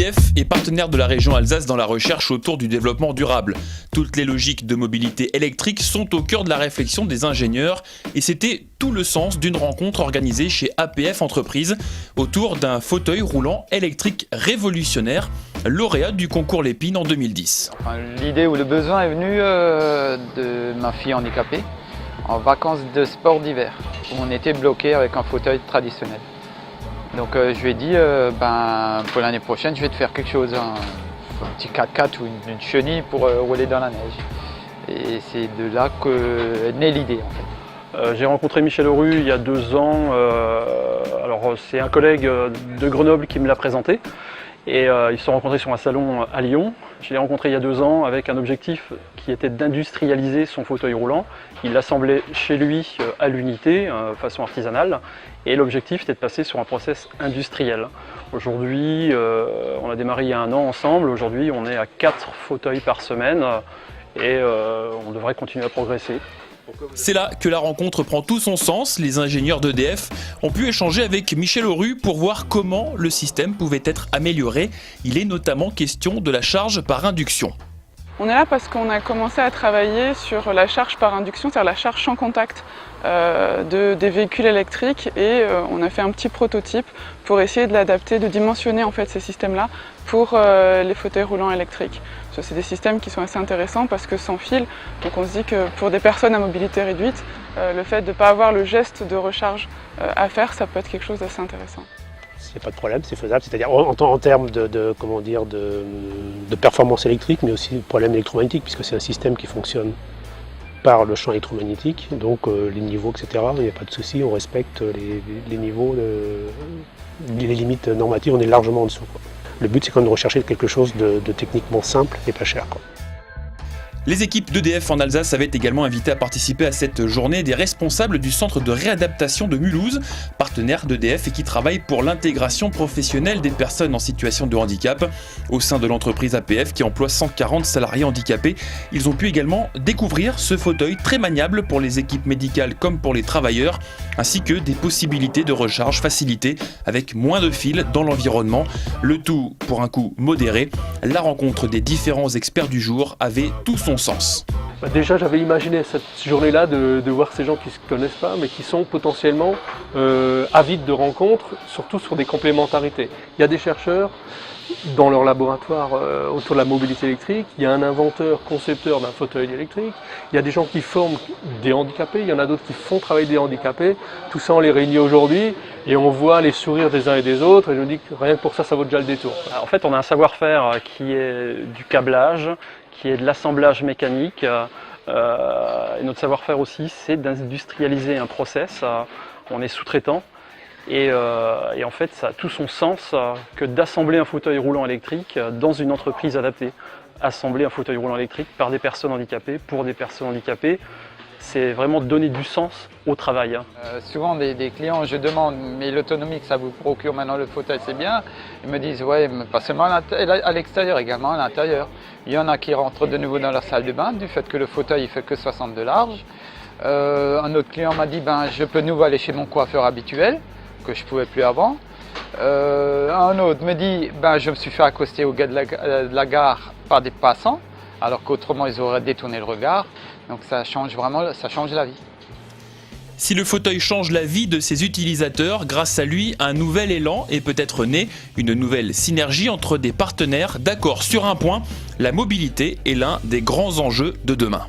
EDF est partenaire de la région Alsace dans la recherche autour du développement durable. Toutes les logiques de mobilité électrique sont au cœur de la réflexion des ingénieurs et c'était tout le sens d'une rencontre organisée chez APF Entreprises autour d'un fauteuil roulant électrique révolutionnaire, lauréat du concours Lépine en 2010. L'idée ou le besoin est venu de ma fille handicapée en vacances de sport d'hiver où on était bloqué avec un fauteuil traditionnel. Donc je lui ai dit, pour l'année prochaine, je vais te faire quelque chose, un petit 4x4 ou une chenille pour rouler dans la neige. Et c'est de là qu'est née l'idée en fait. J'ai rencontré Michel Auru il y a 2 ans. Alors c'est un collègue de Grenoble qui me l'a présenté. Et ils se sont rencontrés sur un salon à Lyon. Je l'ai rencontré il y a 2 ans avec un objectif qui était d'industrialiser son fauteuil roulant. Il l'assemblait chez lui à l'unité, façon artisanale. Et l'objectif était de passer sur un process industriel. Aujourd'hui, on a démarré il y a 1 an ensemble. Aujourd'hui, on est à 4 fauteuils par semaine et on devrait continuer à progresser. C'est là que la rencontre prend tout son sens. Les ingénieurs d'EDF ont pu échanger avec Michel Auru pour voir comment le système pouvait être amélioré. Il est notamment question de la charge par induction. On est là parce qu'on a commencé à travailler sur la charge par induction, c'est-à-dire la charge sans contact des véhicules électriques et on a fait un petit prototype pour essayer de l'adapter, de dimensionner en fait ces systèmes-là pour les fauteuils roulants électriques. C'est des systèmes qui sont assez intéressants parce que sans fil, donc on se dit que pour des personnes à mobilité réduite, le fait de ne pas avoir le geste de recharge à faire, ça peut être quelque chose d'assez intéressant. C'est pas de problème, c'est faisable, c'est-à-dire en termes de performance électrique, mais aussi de problème électromagnétique, puisque c'est un système qui fonctionne par le champ électromagnétique, donc les niveaux, etc. Il n'y a pas de souci, on respecte les niveaux, les limites normatives, on est largement en dessous, quoi. Le but, c'est quand même de rechercher quelque chose de techniquement simple et pas cher, quoi. Les équipes d'EDF en Alsace avaient également invité à participer à cette journée des responsables du centre de réadaptation de Mulhouse, partenaire d'EDF et qui travaille pour l'intégration professionnelle des personnes en situation de handicap. Au sein de l'entreprise APF qui emploie 140 salariés handicapés, ils ont pu également découvrir ce fauteuil très maniable pour les équipes médicales comme pour les travailleurs, ainsi que des possibilités de recharge facilitées avec moins de fils dans l'environnement. Le tout pour un coût modéré. La rencontre des différents experts du jour avait tout son sens. Déjà, j'avais imaginé cette journée-là de voir ces gens qui ne se connaissent pas, mais qui sont potentiellement avides de rencontres, surtout sur des complémentarités. Il y a des chercheurs dans leur laboratoire autour de la mobilité électrique, il y a un inventeur, concepteur d'un fauteuil électrique, il y a des gens qui forment des handicapés, il y en a d'autres qui font travailler des handicapés. Tout ça, on les réunit aujourd'hui et on voit les sourires des uns et des autres et je me dis que rien que pour ça, ça vaut déjà le détour. En fait, on a un savoir-faire qui est du câblage, qui est de l'assemblage mécanique. Et notre savoir-faire aussi, c'est d'industrialiser un process. On est sous-traitant. Et en fait, ça a tout son sens que d'assembler un fauteuil roulant électrique dans une entreprise adaptée. Assembler un fauteuil roulant électrique par des personnes handicapées, pour des personnes handicapées, c'est vraiment donner du sens au travail. Souvent des clients, je demande, mais l'autonomie que ça vous procure maintenant le fauteuil, c'est bien. Ils me disent, ouais, mais pas seulement à l'extérieur, également à l'intérieur. Il y en a qui rentrent de nouveau dans leur salle de bain du fait que le fauteuil il fait que 60 de large. Un autre client m'a dit, je peux de nouveau aller chez mon coiffeur habituel, que je ne pouvais plus avant. Un autre me dit, je me suis fait accoster au gars de la gare par des passants, alors qu'autrement ils auraient détourné le regard. Donc ça change vraiment, ça change la vie. Si le fauteuil change la vie de ses utilisateurs, grâce à lui, un nouvel élan est peut-être né, une nouvelle synergie entre des partenaires d'accord sur un point, la mobilité est l'un des grands enjeux de demain.